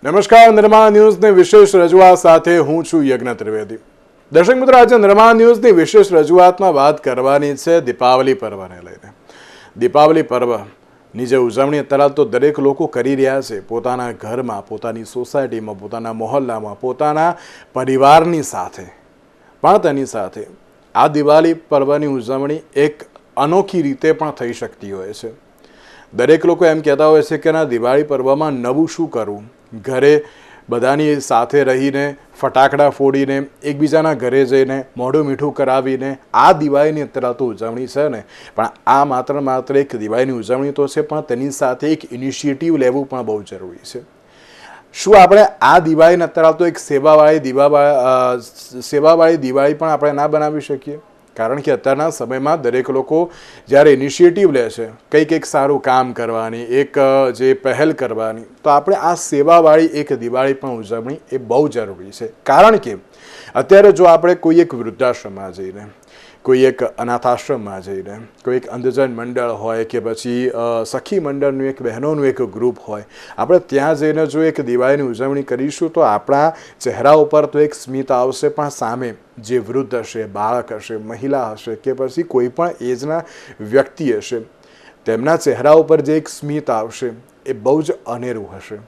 નમસ્કાર, નિર્માણ ન્યૂઝની વિશેષ રજૂઆત સાથે હું છું યજ્ઞ ત્રિવેદી. દર્શક મિત્રો, આજે નિર્માણ ન્યૂઝની વિશેષ રજૂઆતમાં વાત કરવાની છે દીપાવલી પર્વને લઈને. દીપાવલી પર્વની જે ઉજવણી અત્યારે તો દરેક લોકો કરી રહ્યા છે, પોતાના ઘરમાં, પોતાની સોસાયટીમાં, પોતાના મોહલ્લામાં, પોતાના પરિવારની સાથે. પણ તેની સાથે આ દિવાળી પર્વની ઉજવણી એક અનોખી રીતે પણ થઈ શકતી હોય છે. દરેક લોકો એમ કહેતા હોય છે કે ના, દિવાળી પર્વમાં નવું શું કરવું, ઘરે બધાની સાથે રહીને ફટાકડા ફોડીને એકબીજાના ઘરે જઈને મોઢું મીઠું કરાવીને આ દિવાળીની અત્યારે તો ઉજવણી છે ને. પણ આ માત્ર એક દિવાળીની ઉજવણી તો છે, પણ તેની સાથે એક ઇનિશિયેટિવ લેવું પણ બહુ જરૂરી છે. શું આપણે આ દિવાળીને અત્યારે તો એક સેવાવાળી દિવાળી પણ આપણે ના બનાવી શકીએ? કારણ કે અત્યારના સમયમાં દરેક લોકો જ્યારે ઇનિશિયેટિવ લે છે કંઈક સારું કામ કરવાની, એક જે પહેલ કરવાની, તો આપણે આ સેવાવાળી એક દિવાળી પણ ઉજવણી એ બહુ જરૂરી છે. કારણ કે અત્યારે જો આપણે કોઈ એક વૃદ્ધાશ્રમમાં જઈને, કોઈ એક અનાથાશ્રમમાં જઈને, કોઈ એક અંધજન મંડળ હોય કે પછી સખી મંડળનું એક બહેનોનું એક ગ્રુપ હોય, આપણે ત્યાં જઈને જો એક દિવાળીની ઉજવણી કરીશું તો આપણા ચહેરા ઉપર તો એક સ્મિત આવશે, પણ સામે જે વૃદ્ધ હશે, બાળક હશે, મહિલા હશે કે પછી કોઈ પણ એજના વ્યક્તિ હશે, તેમના ચહેરા ઉપર જે એક સ્મિત આવશે એ બહુ જ અનેરું હશે.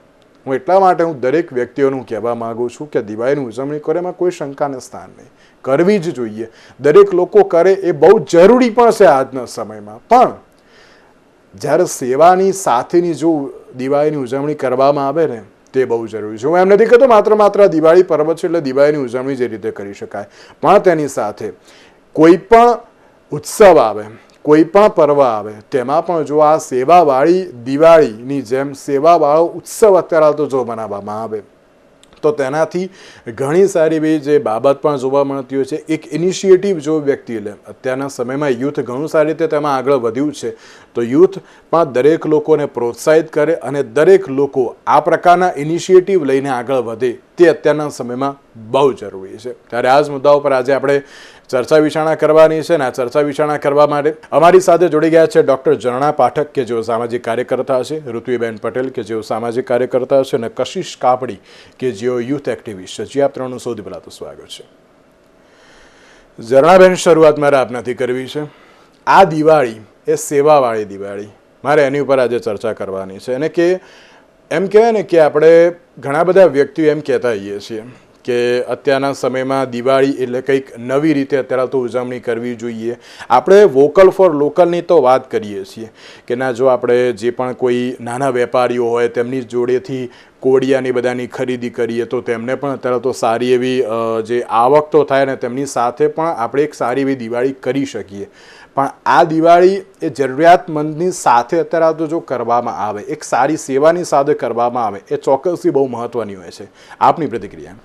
એટલા માટે હું દરેક વ્યક્તિઓનું કહેવા માગું છું કે દિવાળીની ઉજવણી કરે એમાં કોઈ શંકાને સ્થાન નહીં, કરવી જ જોઈએ. દરેક લોકો કરે એ બહુ જરૂરી પણ છે આજના સમયમાં. પણ જ્યારે સેવાની સાથેની જો દિવાળીની ઉજવણી કરવામાં આવે ને, તે બહુ જરૂરી છે. હું એમ નથી કહેતો માત્ર દિવાળી પર્વ છે એટલે દિવાળીની ઉજવણી જે રીતે કરી શકાય, પણ તેની સાથે કોઈ પણ ઉત્સવ આવે, કોઈ પણ પર્વ આવે, તેમાં પણ જો આ સેવાવાળી દિવાળીની જેમ સેવાવાળો ઉત્સવ અત્યારે તો જો મનાવવામાં આવે તો તેનાથી ઘણી સારી એવી જે બાબત પણ જોવા મળતી હોય છે. એક ઇનિશિયેટિવ જો વ્યક્તિ લે, અત્યારના સમયમાં યુથ ઘણું સારી રીતે તેમાં આગળ વધ્યું છે, તો યુથ પણ દરેક લોકોને પ્રોત્સાહિત કરે અને દરેક લોકો આ પ્રકારના ઇનિશિયેટિવ લઈને આગળ વધે, તે અત્યારના સમયમાં બહુ જરૂરી છે. ત્યારે આ જ મુદ્દાઓ પર આજે આપણે ચર્ચા વિચારણા કરવાની છે. અને આ ચર્ચા વિચારણા કરવા માટે અમારી સાથે જોડી ગયા છે ડૉક્ટર ઝરણા પાઠક કે જેઓ સામાજિક કાર્યકર્તા છે, ઋત્વીબેન પટેલ કે જેઓ સામાજિક કાર્યકર્તા છે, અને કશિશ કાપડી કે જેઓ યુથ એક્ટિવિસ્ટ છે. જે આપ ત્રણનું સૌથી પહેલાં તો સ્વાગત છે. ઝરણાબેન, શરૂઆત મારે આપનાથી કરવી છે. આ દિવાળી એ સેવાવાળી દિવાળી, મારે એની ઉપર આજે ચર્ચા કરવાની છે. અને કે એમ કહેવાય ને કે આપણે ઘણા બધા વ્યક્તિઓ એમ કહેતા હોઈએ છીએ કે અત્યારના સમયમાં દિવાળી એટલે કંઈક નવી રીતે અત્યારે તો ઉજવણી કરવી જોઈએ. આપણે વોકલ ફોર લોકલની તો વાત કરીએ છીએ કે ના, જો આપણે જે પણ કોઈ નાના વેપારીઓ હોય તેમની જોડેથી કોડિયાની બધાની ખરીદી કરીએ તો તેમને પણ અત્યારે તો સારી એવી જે આવક તો થાય ને તેમની સાથે પણ આપણે એક સારી એવી દિવાળી કરી શકીએ. પણ આ દિવાળી એ જરૂરિયાતમંદની સાથે અત્યારે તો જો કરવામાં આવે, એક સારી સેવાની સાથે કરવામાં આવે, એ ચોક્કસથી બહુ મહત્વની હોય છે. આપની પ્રતિક્રિયા?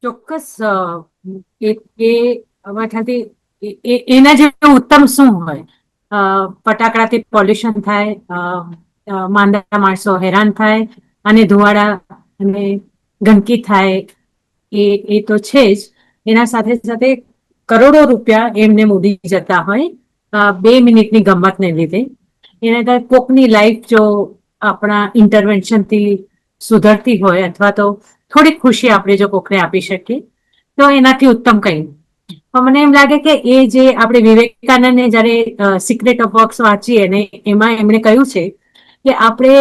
ચોક્કસ. અમારા ખ્યાલથી એના જેવું ઉત્તમ શું હોય? ફટાકડાથી પોલ્યુશન થાય, માંદા માણસો હેરાન થાય, અને ધુવાડા અને ગંદકી થાય, એ તો છે જ. એના સાથે સાથે કરોડો રૂપિયા એમને ઉડી જતા હોય 2 મિનિટની ગમતને લીધે. એના કોકની લાઈફ જો આપણા ઇન્ટરવેન્શનથી સુધરતી હોય, અથવા તો થોડીક ખુશી આપણે જો કોકને આપી શકીએ, તો એનાથી ઉત્તમ કંઈ નહીં. પણ મને એમ લાગે કે એ જે આપણે વિવેકાનંદને જયારે સિક્રેટ ઓફ વર્ક્સ વાંચીએ ને, એમાં એમણે કહ્યું છે કે આપણે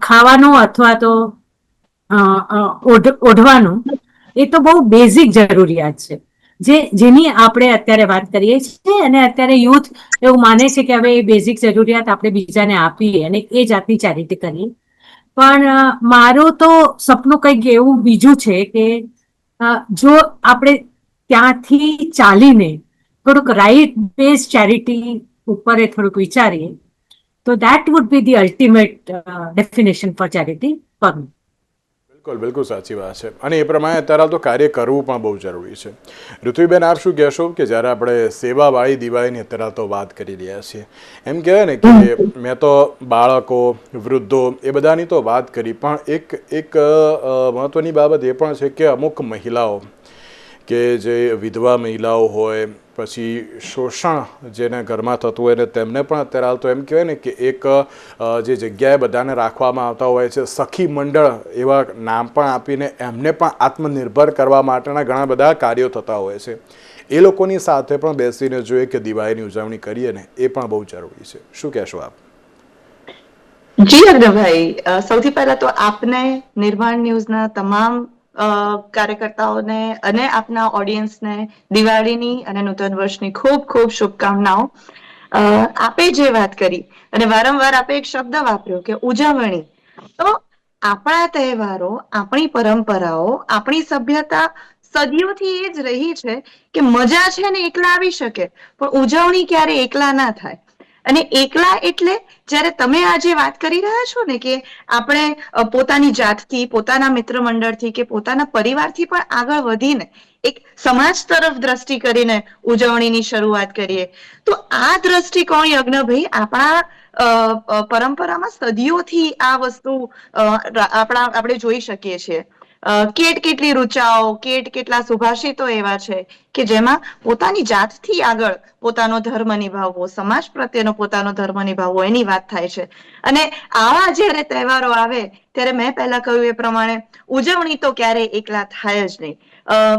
ખાવાનું અથવા તો ઓઢવાનું એ તો બહુ બેઝિક જરૂરિયાત છે, જેની આપણે અત્યારે વાત કરીએ છીએ. અને અત્યારે યુથ એવું માને છે કે હવે એ બેઝિક જરૂરિયાત આપણે બીજાને આપીએ અને એ જાતની ચેરિટી કરીએ. પણ મારું તો સપનું કંઈક એવું બીજું છે કે જો આપણે ત્યાંથી ચાલીને થોડુંક રાઇટ બેઝ ચેરિટી ઉપર થોડુંક વિચારીએ, તો that would be the ultimate definition for charity for me. બિલકુલ સાચી વાત છે. અને એ પ્રમાણે અત્યારે તો કાર્ય કરવું પણ બહુ જરૂરી છે. ઋત્વીબેન, આપ શું કહેશો કે જ્યારે આપણે સેવાવાળી દિવાળીની અત્યારે તો વાત કરી રહ્યા છીએ, એમ કહેવાય ને કે મેં તો બાળકો, વૃદ્ધો એ બધાની તો વાત કરી, પણ એક મહત્વની બાબત એ પણ છે કે અમુક મહિલાઓ કે જે વિધવા મહિલાઓ હોય, પછી શોષણ જેને ઘરમાં થતું હોય ને તેમને પણ અત્યારે હાલ તો એમ કહેવાય ને કે એક જે જગ્યાએ બધાને રાખવામાં આવતા હોય છે, સખી મંડળ એવા નામ પણ આપીને એમને પણ આત્મનિર્ભર કરવા માટેના ઘણા બધા કાર્યો થતા હોય છે. એ લોકોની સાથે પણ બેસીને જોઈએ કે દિવાળીની ઉજવણી કરીએ ને એ પણ બહુ જરૂરી છે. શું કહેશો આપ? જી અગ્રભાઈ, સૌથી પહેલા તો આપને નિર્માણ ન્યૂઝના તમામ કાર્યકર્તાઓને અને આપના ઓડિયન્સને દિવાળીની અને નૂતન વર્ષની ખૂબ ખૂબ શુભકામનાઓ. આપે જે વાત કરી અને વારંવાર આપે એક શબ્દ વાપર્યો કે ઉજવણી, તો આપણા તહેવારો, આપણી પરંપરાઓ, આપણી સભ્યતા સદીઓથી એ જ રહી છે કે મજા છે ને એકલા આવી શકે, પણ ઉજવણી ક્યારે એકલા ના થાય. અને એકલા એટલે જ્યારે તમે આજે વાત કરી રહ્યા છો ને કે આપણે પોતાની જાતથી, પોતાના મિત્ર મંડળથી કે પોતાના પરિવારથી પણ આગળ વધીને એક સમાજ તરફ દ્રષ્ટિ કરીને ઉજવણીની શરૂઆત કરીએ, તો આ દ્રષ્ટિકોણ યજ્ઞભાઈ આપણા પરંપરામાં સદીઓથી આ વસ્તુ આપણે જોઈ શકીએ છીએ. કેટલી ઋચાઓ, કેટલા સુભાષિતો એવા છે કે જેમાં પોતાની જાતથી આગળ પોતાનો ધર્મ નિભાવવો, સમાજ પ્રત્યેનો પોતાનો ધર્મ નિભાવવો એની વાત થાય છે. અને આવા જ્યારે તહેવારો આવે ત્યારે મેં પહેલા કહ્યું એ પ્રમાણે ઉજવણી તો ક્યારેય એકલા થાય જ નહીં.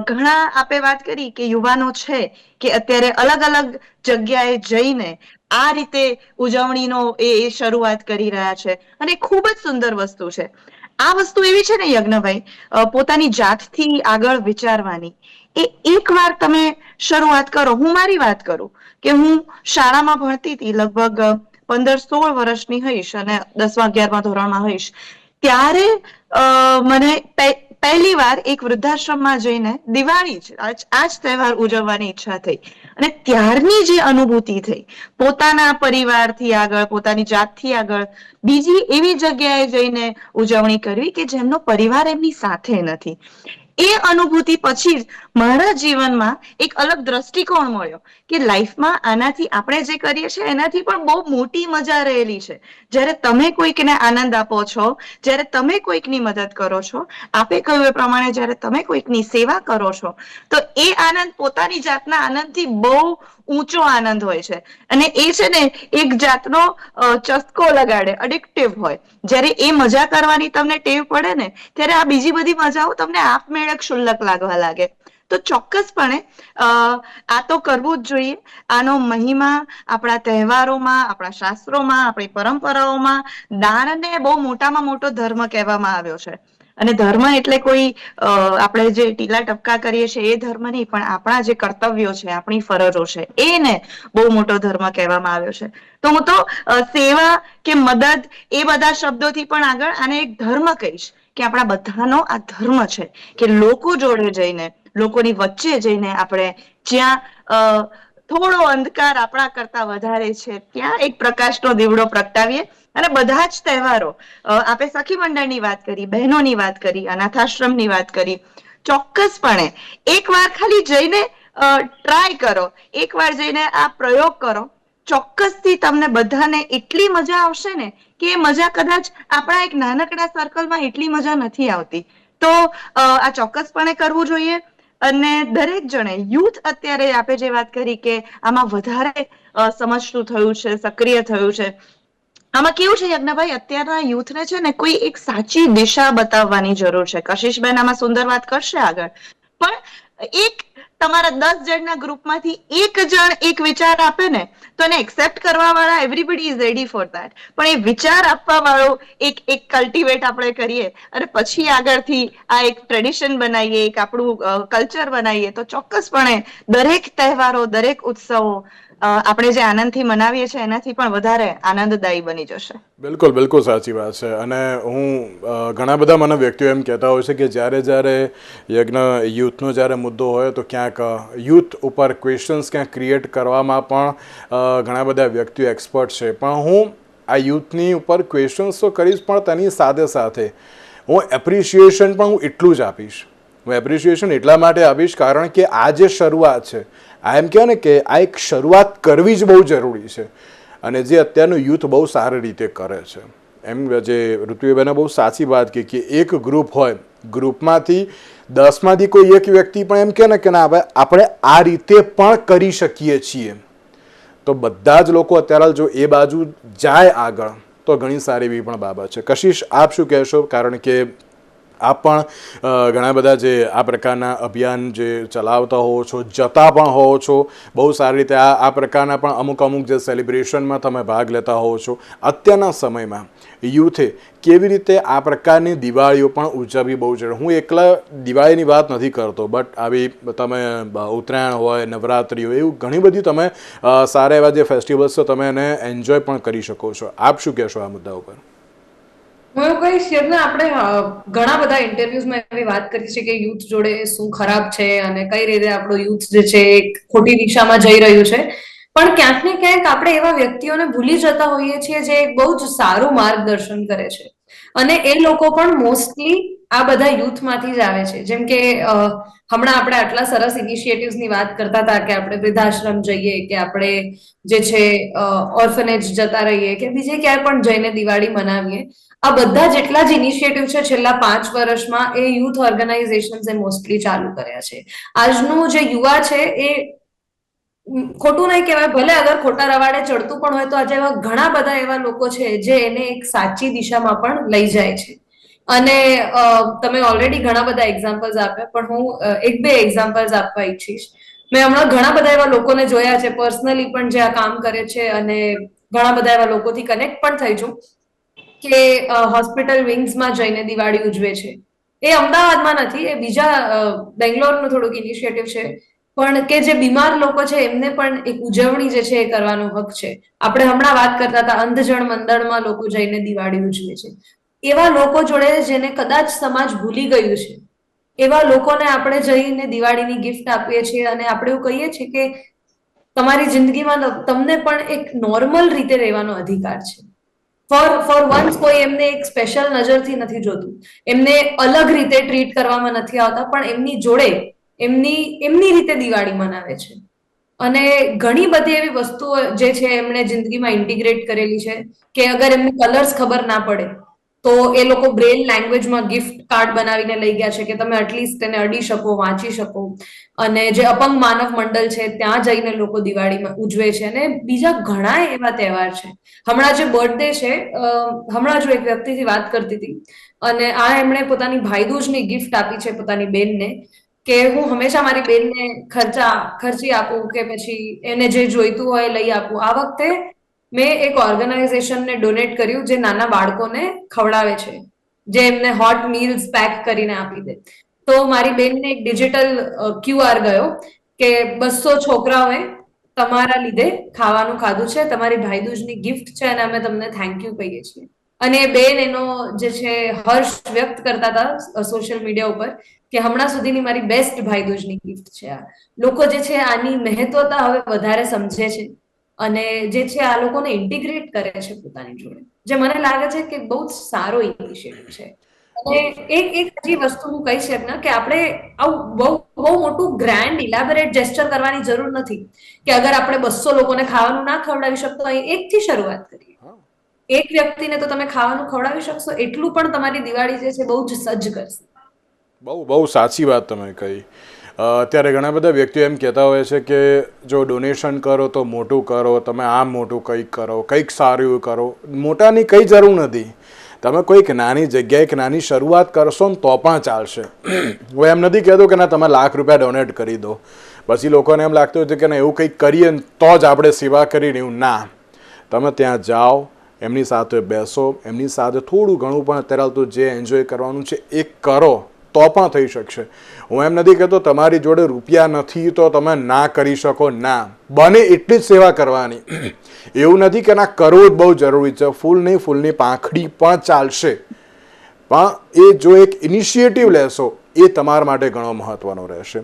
ઘણા આપે વાત કરી કે યુવાનો છે કે અત્યારે અલગ અલગ જગ્યાએ જઈને આ રીતે ઉજવણીનો એ શરૂઆત કરી રહ્યા છે અને ખૂબ જ સુંદર વસ્તુ છે. આ વસ્તુ એવી છે ને યજ્ઞભાઈ, પોતાની જાતથી આગળ વિચારવાની, એ એકવાર તમે શરૂઆત કરો. હું મારી વાત કરું કે હું શાળામાં ભણતી હતી, લગભગ 15-16 વર્ષની હઈશ અને 10મા-11મા ધોરણમાં હઈશ, ત્યારે મને પહેલી વાર એક વૃદ્ધાશ્રમમાં જઈને દિવાળી જ આ જ તહેવાર ઉજવવાની ઈચ્છા થઈ. અને ત્યારની જે અનુભૂતિ થઈ, પોતાના પરિવારથી આગળ, પોતાની જાતથી આગળ બીજી એવી જગ્યાએ જઈને ઉજવણી કરવી કે જેમનો પરિવાર એમની સાથે નથી, એ અનુભૂતિ પછી જ મારા જીવનમાં એક અલગ દ્રષ્ટિકોણ મળ્યો કે લાઈફમાં આનાથી આપણે જે કરીએ છીએ એનાથી પણ બહુ મોટી મજા રહેલી છે. જ્યારે તમે કોઈકને આનંદ આપો છો, જ્યારે તમે કોઈકની મદદ કરો છો, આપે કહ્યું એ પ્રમાણે જ્યારે તમે કોઈકની સેવા કરો છો, તો એ આનંદ પોતાની જાતના આનંદથી બહુ ઊંચો આનંદ હોય છે. અને એ છે ને એક જાતનો ચસ્કો લગાડે, એડિક્ટિવ હોય. જ્યારે એ મજા કરવાની તમને ટેવ પડે ને ત્યારે આ બીજી બધી મજાઓ તમને આપમેળે ક્ષુલ્લક લાગવા લાગે. તો ચોક્કસપણે આ તો કરવું જ જોઈએ. આનો મહિમા આપણા તહેવારોમાં, આપણા શાસ્ત્રોમાં, આપણી પરંપરાઓમાં દાનને બહુ મોટામાં મોટો ધર્મ કહેવામાં આવ્યો છે. અને ધર્મ એટલે કોઈ આપણે જે ટીલા ટપકા કરીએ છીએ એ ધર્મ નહીં, પણ આપણા જે કર્તવ્યો છે, આપણી ફરજો છે, એને બહુ મોટો ધર્મ કહેવામાં આવ્યો છે. તો હું તો સેવા કે મદદ એ બધા શબ્દોથી પણ આગળ આને એક ધર્મ કહીશ કે આપણા બધાનો આ ધર્મ છે કે લોકો જોડે જઈને, લોકોની વચ્ચે જઈને આપણે જ્યાં થોડો અંધકાર આપણા કરતા વધારે છે ત્યાં એક પ્રકાશનો દીવડો પ્રગટાવીએ. અને બધા જ તહેવારો, આપણે સખી મંડળની વાત કરી, બહેનોની વાત કરી, અનાથાશ્રમની વાત કરી, ચોક્કસપણે એકવાર ખાલી જઈને ટ્રાય કરો, એકવાર જઈને આ પ્રયોગ કરો, ચોક્કસથી તમને બધાને એટલી મજા આવશે ને કે એ મજા કદાચ આપણા એક નાનકડા સર્કલમાં એટલી મજા નથી આવતી. તો આ ચોક્કસપણે કરવું જોઈએ. અને દરેક જણે, યુથ અત્યારે આપણે જે વાત કરી કે આમાં વધારે સમજતું થયું છે, સક્રિય થયું છે. આમાં કેવું છે યજ્ઞભાઈ, અત્યારના યુથને છે ને કોઈ એક સાચી દિશા બતાવવાની જરૂર છે. કશિશબેન આમાં સુંદર વાત કરશે આગળ, પણ એક તમારા 10 જણના ગ્રુપમાંથી એક જણ એક વિચાર આપે ને તો એને એક્સેપ્ટ કરવા વાળા everybody is ready for that. પણ એ વિચાર આપવા વાળો એક કલ્ટિવેટ આપણે કરીએ અને પછી આગળથી આ એક ટ્રેડિશન બનાવીએ, એક આપણું કલ્ચર બનાવીએ, તો ચોક્કસપણે દરેક તહેવારો, દરેક ઉત્સવો આપણે જે આનંદથી મનાવીએ છીએ એનાથી પણ વધારે આનંદદાયી બની જશે. બિલકુલ બિલકુલ સાચી વાત છે. અને હું ઘણા બધા મને વ્યક્તિઓ એમ કહેતા હોય છે કે જ્યારે યજ્ઞ યુથનો જ્યારે મુદ્દો હોય તો ક્યાંક યુથ ઉપર ક્વેશ્ચન્સ ક્યાંક ક્રિએટ કરવામાં પણ ઘણા બધા વ્યક્તિઓ એક્સપર્ટ છે. પણ હું આ યુથની ઉપર ક્વેશ્ચન્સ તો કરીશ, પણ તેની સાથે સાથે હું એપ્રિશિએશન પણ હું એટલું જ આપીશ. હું એપ્રિશિએશન એટલા માટે આપીશ કારણ કે આ જે શરૂઆત છે, આ એમ કહેવાય ને કે આ એક શરૂઆત કરવી જ બહુ જરૂરી છે. અને જે અત્યારનું યુથ બહુ સારી રીતે કરે છે. એમ જે ઋત્વિબેને બહુ સાચી વાત કહી કે એક ગ્રુપ હોય, ગ્રુપમાંથી 10માંથી કોઈ એક વ્યક્તિ પણ એમ કહે ને કે ના હવે આપણે આ રીતે પણ કરી શકીએ છીએ, તો બધા જ લોકો અત્યારે જો એ બાજુ જાય આગળ તો ઘણી સારી એવી પણ બાબત છે. કશિશ, આપ શું કહેશો? કારણ કે આપ પણ ઘણા બધા જે આ પ્રકારના અભિયાન જે ચલાવતા હોવો છો, જતા પણ હોવો છો, બહુ સારી રીતે આ પ્રકારના પણ અમુક જે સેલિબ્રેશનમાં તમે ભાગ લેતા હોવો છો. અત્યારના સમયમાં યુથે કેવી રીતે આ પ્રકારની દિવાળીઓ પણ ઉજવવી બહુ જરૂરી. હું એકલા દિવાળીની વાત નથી કરતો, બટ આવી તમે ઉત્તરાયણ હોય, નવરાત્રિ હોય, એવું ઘણી બધી તમે સારા એવા જે ફેસ્ટિવલ્સ છે તમે એને એન્જોય પણ કરી શકો છો. આપ શું કહેશો આ મુદ્દા ઉપર? હું એવું કહીશ કે આપણે ઘણા બધા ઇન્ટરવ્યુઝમાં એવી વાત કરી છે કે યુથ જોડે શું ખરાબ છે અને કઈ રીતે આપણું યુથ જે છે એ ખોટી દિશામાં જઈ રહ્યું છે. પણ ક્યાંક ને ક્યાંક આપણે એવા વ્યક્તિઓને ભૂલી જતા હોઈએ છીએ જે બહુ જ સારું માર્ગદર્શન કરે છે, અને એ લોકો પણ મોસ્ટલી આ બધા યુથમાંથી જ આવે છે. જેમ કે હમણાં આપણે આટલા સરસ ઇનિશિયેટિવ્સની વાત કરતા હતા કે આપણે વૃદ્ધાશ્રમ જઈએ, કે આપણે જે છે ઓર્ફનેજ જતા રહીએ, કે બીજે ક્યાંય પણ જઈને દિવાળી મનાવીએ. આ બધા જેટલા જ ઇનિશિયેટિવ છે છેલ્લા 5 વર્ષમાં એ યુથ ઓર્ગેનાઇઝેશન્સે મોસ્ટલી ચાલુ કર્યા છે. આજનું જે યુવા છે એ ખોટું નહીં કહેવાય, ભલે અગર ખોટા રવાડે ચડતું પણ હોય તો આજે એવા ઘણા બધા એવા લોકો છે જે એને એક સાચી દિશામાં પણ લઈ જાય છે. અને તમે ઓલરેડી ઘણા બધા એક્ઝામ્પલ્સ આપ્યા, પણ હું 1-2 એક્ઝામ્પલ્સ આપવા ઈચ્છીશ. મેં હમણાં ઘણા બધા એવા લોકોને જોયા છે પર્સનલી પણ જે આ કામ કરે છે, અને ઘણા બધા એવા લોકોથી કનેક્ટ પણ થઈ છું કે હોસ્પિટલ વિંગ્સમાં જઈને દિવાળી ઉજવે છે. એ અમદાવાદમાં નથી, એ બીજા બેંગ્લોરનું થોડુંક ઇનિશિયેટિવ છે, પણ કે જે બીમાર લોકો છે એમને પણ એક ઉજવણી જે છે એ કરવાનો હક છે. આપણે હમણાં વાત કરતા હતા અંધજણ મંડળમાં લોકો જઈને દિવાળી ઉજવે છે. એવા લોકો જોડે જેને કદાચ સમાજ ભૂલી ગયું છે, એવા લોકોને આપણે જઈને દિવાળીની ગિફ્ટ આપીએ છીએ, અને આપણે એવું કહીએ છીએ કે તમારી જિંદગીમાં તમને પણ એક નોર્મલ રીતે રહેવાનો અધિકાર છે. ફોર વન્સ કોઈ એમને એક સ્પેશિયલ નજરથી નથી જોતું, એમને અલગ રીતે ટ્રીટ કરવામાં નથી આવતા, પણ એમની જોડે એમની રીતે દિવાળી મનાવે છે. અને ઘણી બધી એવી વસ્તુઓ જે છે એમણે જિંદગીમાં ઇન્ટિગ્રેટ કરેલી છે કે અગર એમને કલર્સ ખબર ના પડે તો એ લોકો બ્રેલ લેંગ્વેજમાં ગિફ્ટ કાર્ડ બનાવીને લઈ ગયા છે કે તમે એટલીસ્ટ તેને અડી શકો, વાંચી શકો. અને જે અપંગ માનવ મંડળ છે ત્યાં જઈને લોકો દિવાળીમાં ઉજવે છે, અને બીજા ઘણા એવા તહેવાર છે. હમણાં જે બર્થડે છે, હમણાં જો એક વ્યક્તિથી વાત કરતી હતી, અને એમણે પોતાની ભાઈદૂજની ગિફ્ટ આપી છે પોતાની બેનને, કે હું હંમેશા મારી બેનને ખર્ચી આપું કે પછી એને જે જોઈતું હોય લઈ આપું. આ વખતે મેં એક ઓર્ગેનાઇઝેશનને ડોનેટ કર્યું જે નાના બાળકોને ખવડાવે છે, જે એમને હોટ મીલ્સ પેક કરીને આપી દે. તો મારી બેનને એક ડિજિટલ QR ગયો કે 200 છોકરાઓએ તમારા લીધે ખાવાનું ખાધું છે, તમારી ભાઈદૂજની ગિફ્ટ છે, અને અમે તમને થેન્ક યુ કહીએ છીએ. અને બેન એનો જે છે હર્ષ વ્યક્ત કરતા હતા સોશિયલ મીડિયા ઉપર કે હમણાં સુધીની મારી બેસ્ટ ભાઈદૂજની ગિફ્ટ છે આ. લોકો જે છે આની મહત્વતા હવે વધારે સમજે છે, અને જે છે આ લોકોને ઇન્ટિગ્રેટ કરે છે પોતાની જોડે, જે મને લાગે છે કે બહુ જ સારો ઇનિશિયેટિવ છે. અને એક હજી વસ્તુ હું કહી શકું કે આપણે આવું બહુ મોટું ગ્રાન્ડ ઇલેબોરેટ જેસ્ચર કરવાની જરૂર નથી કે અગર આપણે 200 લોકોને ખાવાનું ના ખવડાવી શકતો અહીં એકથી શરૂઆત કરીએ. એક વ્યક્તિને તો તમે ખાવાનું ખવડાવી શકશો, એટલું પણ તમારી દિવાળી જે છે બહુ જ સજ્જ કરશે. બહુ સાચી વાત તમે કહી. અત્યારે ઘણા બધા વ્યક્તિઓ એમ કહેતા હોય છે કે જો ડોનેશન કરો તો મોટું કરો, તમે આમ મોટું કંઈક કરો, કંઈક સારું એવું કરો. મોટાની કંઈ જરૂર નથી, તમે કોઈક નાની જગ્યાએ એક નાની શરૂઆત કરશો ને તો પણ ચાલશે. હું એમ નથી કહેતો કે ના તમે ₹1,00,000 ડોનેટ કરી દો, પછી લોકોને એમ લાગતું હતું કે ના એવું કંઈક કરીએ ને તો જ આપણે સેવા કરીને. એવું ના, તમે ત્યાં જાઓ, એમની સાથે બેસો, એમની સાથે થોડું ઘણું પણ અત્યારે તો જે એન્જોય કરવાનું છે એ કરો તો પણ થઈ શકશે. હું એમ નથી કહેતો તમારી જોડે રૂપિયા નથી તો તમે ના કરી શકો, ના, બને એટલી જ સેવા કરવાની. એવું નથી કે ના કરવું જ બહુ જરૂરી છે, ફૂલની પાંખડી પણ ચાલશે, પણ એ જો એક ઇનિશિયેટિવ લેશો એ તમારા માટે ઘણો મહત્વનો રહેશે.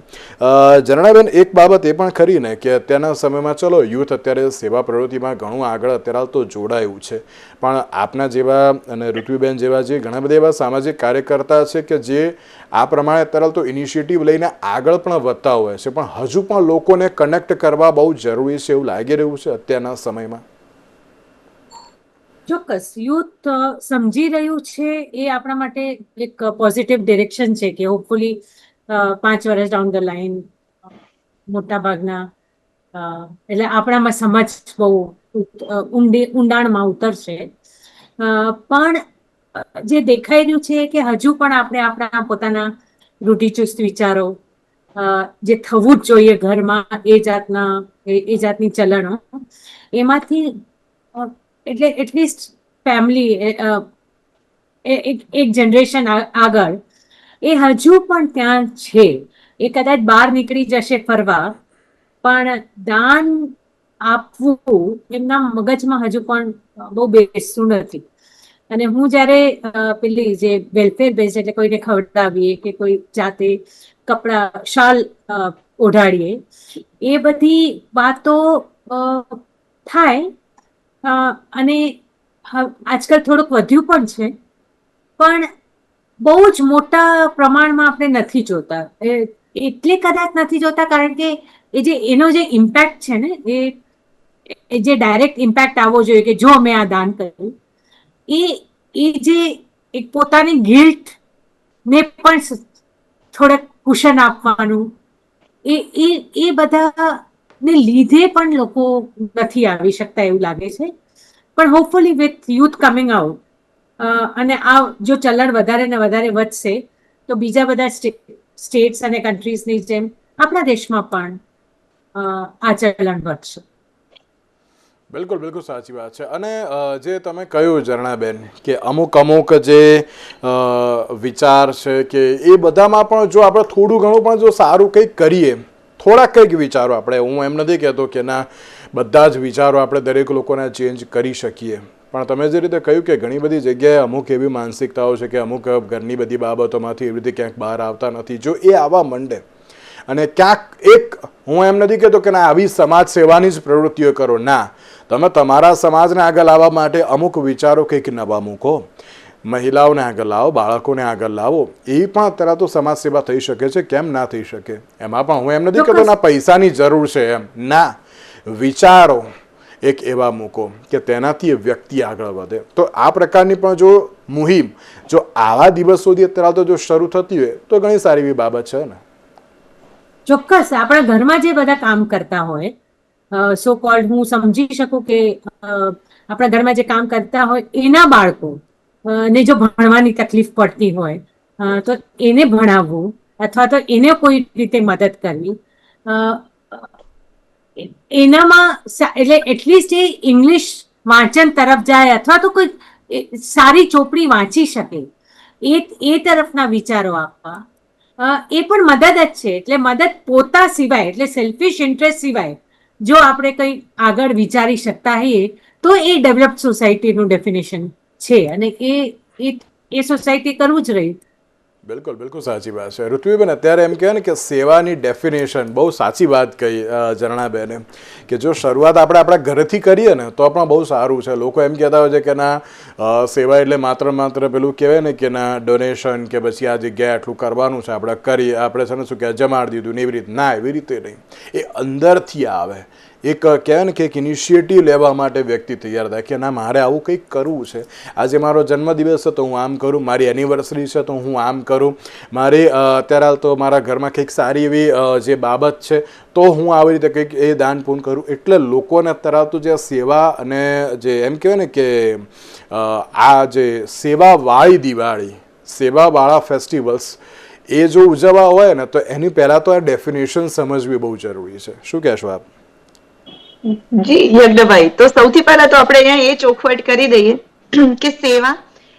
ઝરણાબેન, એક બાબત એ પણ ખરી ને કે અત્યારના સમયમાં ચલો યુથ અત્યારે સેવા પ્રવૃત્તિમાં ઘણું આગળ અત્યારે તો જોડાયું છે, પણ આપના જેવા અને ઋત્વિબેન જેવા જે ઘણા બધા એવા સામાજિક કાર્યકર્તા છે કે જે આ પ્રમાણે અત્યારે તો ઇનિશિયેટિવ લઈને આગળ પણ વધતા હોય છે, પણ હજુ પણ લોકોને કનેક્ટ કરવા બહુ જરૂરી છે એવું લાગી રહ્યું છે અત્યારના સમયમાં. ચોક્કસ યુથ સમજી રહ્યું છે એ આપણા માટે એક પોઝિટિવ ડિરેક્શન છે કે હોપફુલી 5 વર્ષ ડાઉન ધ લાઈન મોટા ભાગના એટલે આપણામાં સમજ બહુ ઊંડાણમાં ઉતરશે. પણ જે દેખાઈ રહ્યું છે કે હજુ પણ આપણે આપણા પોતાના રૂઢિચુસ્ત વિચારો, જે થવું જ જોઈએ ઘરમાં એ જાતની ચલણો, એમાંથી એટલે એટલીસ્ટ ફેમિલી એક જનરેશન આગળ એ હજુ પણ ત્યાં છે. એ કદાચ બહાર નીકળી જશે ફરવા, પણ દાન આપવું એમના મગજમાં હજુ પણ બહુ બેસતું નથી. અને હું જ્યારે પેલી જે વેલફેર બેઝ એટલે કોઈને ખવડાવીએ કે કોઈ જાતે કપડા શાલ ઓઢાડીએ, એ બધી વાતો થાય. અને આજકાલ થોડુંક વધ્યું પણ છે, પણ બહુ જ મોટા પ્રમાણમાં આપણે નથી જોતા. એટલે કદાચ નથી જોતા કારણ કે એનો જે ઇમ્પેક્ટ છે ને, એ જે ડાયરેક્ટ ઇમ્પેક્ટ આવવો જોઈએ કે જો મેં આ દાન કર્યું, એ જે એક પોતાની ગિલ્ટ ને પણ થોડુંક કુશન આપવાનું, એ બધાને લીધે પણ લોકો નથી આવી શકતા એવું લાગે છે. પણ hopefully with youth coming out અને આ જો ચલણ વધારે ને વધારે વધશે તો બીજા બધા સ્ટેટ્સ અને કન્ટ્રીઝની જેમ આપણા દેશમાં પણ આ ચલણ વધશે. બિલકુલ બિલકુલ સાચી વાત છે. અને જે તમે કહ્યું ઝરણાબેન કે અમુક જે વિચાર છે કે એ બધામાં પણ જો આપણે થોડું ઘણું પણ જો સારું કંઈક કરીએ, થોડાક કંઈક વિચારો આપણે, હું એમ નથી કહેતો કે ના બધા જ વિચારો આપણે દરેક લોકોને ચેન્જ કરી શકીએ, પણ તમે જે રીતે કહ્યું કે ઘણી બધી જગ્યાએ અમુક એવી માનસિકતાઓ છે કે અમુક ઘરની બધી બાબતોમાંથી એવી રીતે ક્યાંક બહાર આવતા નથી. જો એ આવવા માંડે અને ક્યાંક હું એમ નથી કહેતો કે ના આવી સમાજ સેવાની જ પ્રવૃત્તિઓ કરો, ના, તમે તમારા સમાજને આગળ લાવવા માટે અમુક વિચારો કંઈક નવા મૂકો, મહિલાઓને આગળ લાવો, બાળકોને આગળ લાવો. એ પણ અત્યારે તો સમાજ સેવા થઈ શકે છે, કેમ ના થઈ શકે? એમાં પણ હું એમ નથી કહેતો ના પૈસાની જરૂર છે, એમ ના, વિચારો એક એવા મૂકો કે તેનાથી એ વ્યક્તિ આગળ વધે. તો આ પ્રકારની પણ જો મુહિમ જો આવા દિવસ સુધી અત્યારે તો જો શરૂ થતી હોય તો ઘણી સારી એવી બાબત છે ને. ચોક્કસ. આપણા ઘરમાં જે બધા કામ કરતા હોય, સો કોલ્ડ હું સમજી શકું કે આપણા ઘરમાં જે કામ કરતા હોય એના બાળકો ને જો ભણવાની તકલીફ પડતી હોય તો એને ભણાવવું અથવા તો એને કોઈ રીતે મદદ કરવી, એનામાં એટલે એટલીસ્ટ એ ઇંગ્લિશ વાંચન તરફ જાય અથવા તો કોઈ સારી ચોપડી વાંચી શકે, એ તરફના વિચારો આપવા, એ પણ મદદ જ છે. એટલે મદદ પોતા સિવાય એટલે સેલ્ફિશ ઇન્ટરેસ્ટ સિવાય જો આપણે કંઈ આગળ વિચારી શકતા હોઈએ તો એ ડેવલપ્ડ સોસાયટીનું ડેફિનેશન છે અને એ સોસાયટી કરવું જ રહી. બિલકુલ બિલકુલ સાચી વાત છે ઋત્વીબેન. અત્યારે એમ કહેવાય ને કે સેવાની ડેફિનેશન બહુ સાચી વાત કહી ઝરણાબેને કે જો શરૂઆત આપણે આપણા ઘરેથી કરીએ ને તો પણ બહુ સારું છે. લોકો એમ કહેતા હોય છે કે ના સેવા એટલે માત્ર પેલું કહેવાય ને કે ના ડોનેશન કે પછી આ જગ્યાએ આટલું કરવાનું છે આપણે કરીએ, આપણે છે ને શું કહેવાય જમાડી દીધું ને એવી રીતે. ના, એવી રીતે નહીં. એ અંદરથી આવે. એક કહેવાય ને કે એક ઇનિશિયેટિવ લેવા માટે વ્યક્તિ તૈયાર થાય કે ના મારે આવું કંઈક કરવું છે. આજે મારો જન્મદિવસ છે તો હું આમ કરું, મારી એનિવર્સરી છે તો હું આમ કરું, મારી અત્યારે તો મારા ઘરમાં કંઈક સારી એવી જે બાબત છે તો હું આવી રીતે કંઈક એ દાન પૂન કરું. એટલે લોકોને અત્યારે તો જે સેવા અને જે એમ કહેવાય ને કે આ જે સેવાવાળી દિવાળી, સેવાવાળા ફેસ્ટિવલ્સ એ જો ઉજવવા હોય ને તો એની પહેલાં તો આ ડેફિનેશન સમજવી બહુ જરૂરી છે. શું કહેશો આપ? જી યજ્ઞભાઈ, તો સૌથી પહેલા તો આપણે અહીંયા એ ચોખવટ કરી દઈએ કે સેવા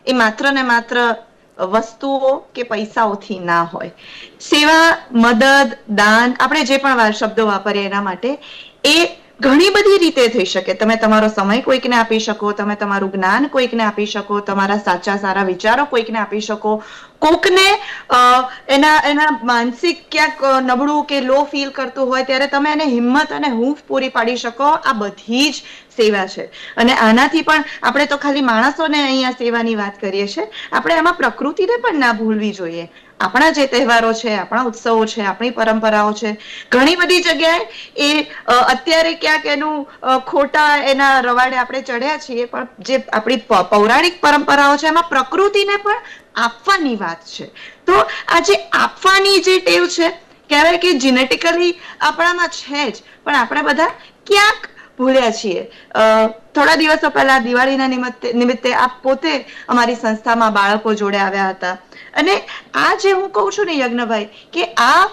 એ માત્ર ને માત્ર વસ્તુઓ કે પૈસાઓથી ના હોય. સેવા, મદદ, દાન, આપણે જે પણ શબ્દો વાપરીએ એના માટે એ ઘણી બધી રીતે થઈ શકે. તમે તમારો સમય કોઈકને આપી શકો, તમે તમારું જ્ઞાન કોઈકને આપી શકો, તમારા સાચા સારા વિચારો કોઈકને આપી શકો, કોકને એના માનસિક ક્યાંક નબળું કે લો ફીલ કરતું હોય ત્યારે તમે એને હિંમત અને હૂંફ પૂરી પાડી શકો. આ બધી જ સેવા છે. અને આનાથી પણ આપણે તો ખાલી માણસોને અહીંયા સેવાની વાત કરીએ છીએ, આપણે આમાં પ્રકૃતિને પણ ના ભૂલવી જોઈએ. આપણા જે તહેવારો છે, આપણા ઉત્સવો છે, આપણી પરંપરાઓ છે, ઘણી બધી જગ્યાએ એ અત્યારે ક્યાંક એનું ખોટા એના રવાડે આપણે ચડ્યા છીએ, પણ જે આપણી પૌરાણિક પરંપરાઓ છે એમાં પ્રકૃતિને પણ આપવાની વાત છે. તો આ જે આપવાની જે ટેવ છે, કહેવાય કે જીનેટિકલી આપણામાં છે જ, પણ આપણે બધા ક્યાંક ભૂલ્યા છીએ. થોડા દિવસો પહેલા દિવાળીના નિમિત્તે આપ પોતે અમારી સંસ્થામાં બાળકો જોડે આવ્યા હતા, અને આ જે હું કહું છું ને યજ્ઞભાઈ, કે આ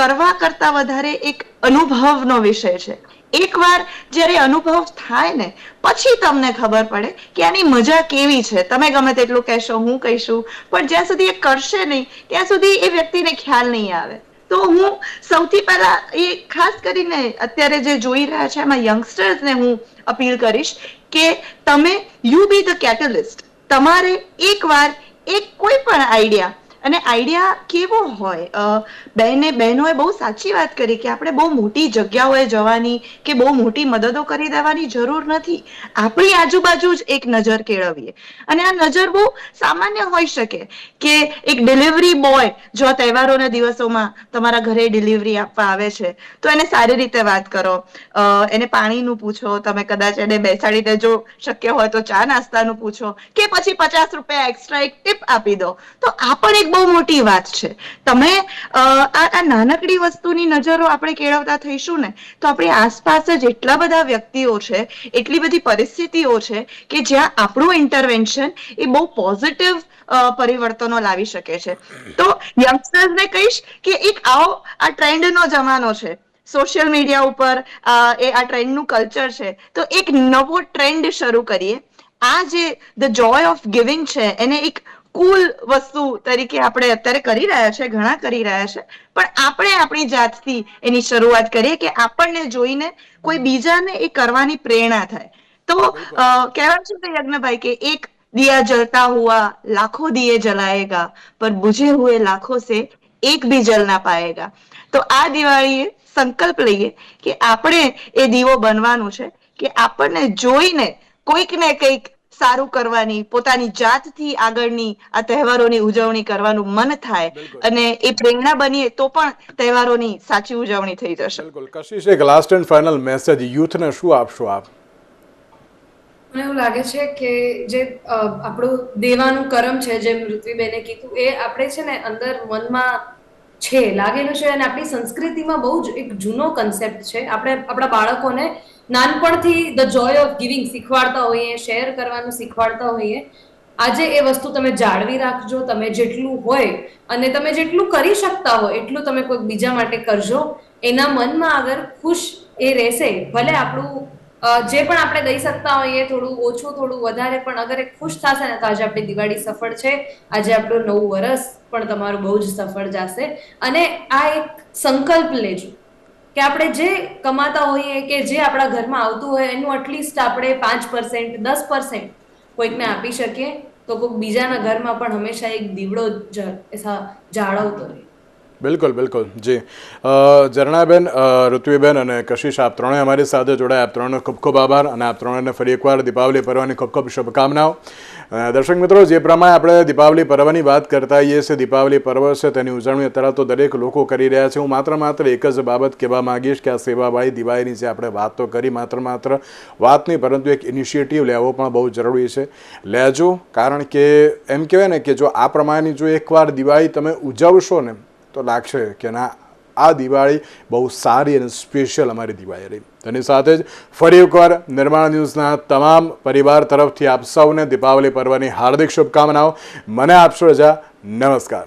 કરવા કરતા વધારે એક અનુભવનો વિષય છે. એકવાર જ્યારે અનુભવ થાય ને પછી તમને ખબર પડે કે આની મજા કેવી છે. તમે ગમે તેટલું કહેશો, હું કહીશું, પણ જ્યાં સુધી એ કરશે નહીં ત્યાં સુધી એ વ્યક્તિને ખ્યાલ નહીં આવે. તો હું સૌથી પહેલા એ ખાસ કરીને અત્યારે જે જોઈ રહ્યા છે એમાં યંગસ્ટર્સને હું અપીલ કરીશ કે તમે યુ બી ધ કેટલિસ્ટ. તમારે એકવાર એક કોઈ પણ આઈડિયા, અને આઈડિયા કેવો હોય, બહેનોએ બહુ સાચી વાત કરી કે આપણે બહુ મોટી જગ્યાઓએ જવાની કે બહુ મોટી મદદો કરી દેવાની જરૂર નથી. આપણી આજુબાજુ જ એક નજર કેળવીએ, અને આ નજર બહુ સામાન્ય હોઈ શકે કે એક ડિલિવરી બોય જો તહેવારોના દિવસોમાં તમારા ઘરે ડિલિવરી આપવા આવે છે તો એને સારી રીતે વાત કરો, એને પાણીનું પૂછો, તમે કદાચ એને બેસાડીને જો શક્ય હોય તો ચા નાસ્તાનું પૂછો, કે પછી 50 રૂપિયા એક્સ્ટ્રા એક ટીપ આપી દો. તો આ પણ એક બહુ મોટી વાત છે. તમે આ નાનકડી વસ્તુની નજરો આપણે કેળવતા થઈશું ને તો આપણી આસપાસ જ એટલા બધા વ્યક્તિઓ છે, એટલી બધી પરિસ્થિતિઓ છે કે જ્યાં આપણું ઇન્ટરવેન્શન એ બહુ પોઝિટિવ પરિવર્તનો લાવી શકે છે. તો યંગસ્ટર્સને કહીશ કે એક આ ટ્રેન્ડનો જમાનો છે, સોશિયલ મીડિયા ઉપર આ ટ્રેન્ડનું કલ્ચર છે, તો એક નવો ટ્રેન્ડ શરૂ કરીએ. આ જે ધ જોય ઓફ ગિવિંગ છે એને એક કુલ વસ્તુ તરીકે આપણે અત્યારે કરી રહ્યા છે, ઘણા કરી રહ્યા છે, પણ આપણે આપણી જાતથી એની શરૂઆત કરીએ કે આપણને જોઈને કોઈ બીજાને એ કરવાની પ્રેરણા થાય. તો કહેવાય છે ને યજ્ઞભાઈ કે એક દિયા જલતા હુઆ લાખો દિયે જલાએગા, પર બુझे हुए लाखों से एक भी जल ना पाएगा. તો આ દિવાળીએ સંકલ્પ લઈએ કે આપણે એ દીવો બનવાનું છે કે આપણને જોઈને કોઈક ને કંઈક સારું કરવાની, પોતાની જાતથી આગળની આ તહેવારોની ઉજવણી કરવાનું મન થાય, અને એ પ્રેરણા બનીએ તો પણ તહેવારોની સાચી ઉજવણી થઈ જશે. બિલકુલ. કશિશ, એક લાસ્ટ એન્ડ ફાઇનલ મેસેજ યુથને શું આપશો આપ? મને એવું લાગે છે કે જે આપણું દેવાનું કર્મ છે, જેમ ઋત્વીબેને કીધું, એ આપણે છે ને અંદર મનમાં છે, લાગેલું છે, અને આપણી સંસ્કૃતિમાં બહુ જ એક જૂનો કન્સેપ્ટ છે. આપણે આપણા બાળકોને નાનપણથી ધ જોય ઓફ ગિવિંગ શીખવાડતા હોઈએ, શેર કરવાનું શીખવાડતા હોઈએ. આજે એ વસ્તુ તમે જાળવી રાખજો. તમે જેટલું હોય અને તમે જેટલું કરી શકતા હો એટલું તમે કોઈ બીજા માટે કરજો. એના મનમાં અગર ખુશ એ રહેશે, ભલે આપણું જે પણ આપણે દઈ શકતા હોઈએ થોડું ઓછું થોડું વધારે, પણ અગર એ ખુશ થશે ને તો આજે આપણી દિવાળી સફળ છે, આજે આપણું નવું વર્ષ પણ તમારું બહુ જ સફળ જશે. અને આ એક સંકલ્પ લેજો કે આપણે જે કમાતા હોઈએ કે જે આપણા ઘરમાં આવતું હોય એનું એટલીસ્ટ આપણે 5%, 10% કોઈકને આપી શકીએ, તો કોઈક બીજાના ઘરમાં પણ હંમેશા એક દીવડો જાળવતો રહે. બિલકુલ બિલકુલ. જી ઝરણાબેન, ઋત્વીબેન અને કશિશ, આપ ત્રણેય અમારી સાથે જોડાયા. આપ ત્રણનો ખૂબ ખૂબ આભાર, અને આપ ત્રણેયને ફરી એકવાર દીપાવલી પર્વની ખૂબ ખૂબ શુભકામનાઓ. દર્શક મિત્રો, જે પ્રમાણે આપણે દીપાવલી પર્વની વાત કરતા હોઈએ છીએ, દીપાવલી પર્વ છે તેની ઉજવણી અત્યારે તો દરેક લોકો કરી રહ્યા છે. હું માત્ર એક જ બાબત કહેવા માંગીશ કે આ સેવાવાળી દિવાળીની જે આપણે વાત તો કરી, માત્ર વાત નહીં પરંતુ એક ઇનિશિયેટિવ લેવો પણ બહુ જરૂરી છે. લેજો, કારણ કે એમ કહેવાય ને કે જો આ પ્રમાણેની જો એકવાર દિવાળી તમે ઉજવશો ને તો લાગશે કે ના, આ દિવાળી બહુ સારી અને સ્પેશિયલ અમારી દિવાળી રહી. તેની સાથે જ ફરી એકવાર નિર્માણ ન્યૂઝના તમામ પરિવાર તરફથી આપ સૌને દીપાવલી પર્વની હાર્દિક શુભકામનાઓ. મને આપશો રજા. નમસ્કાર.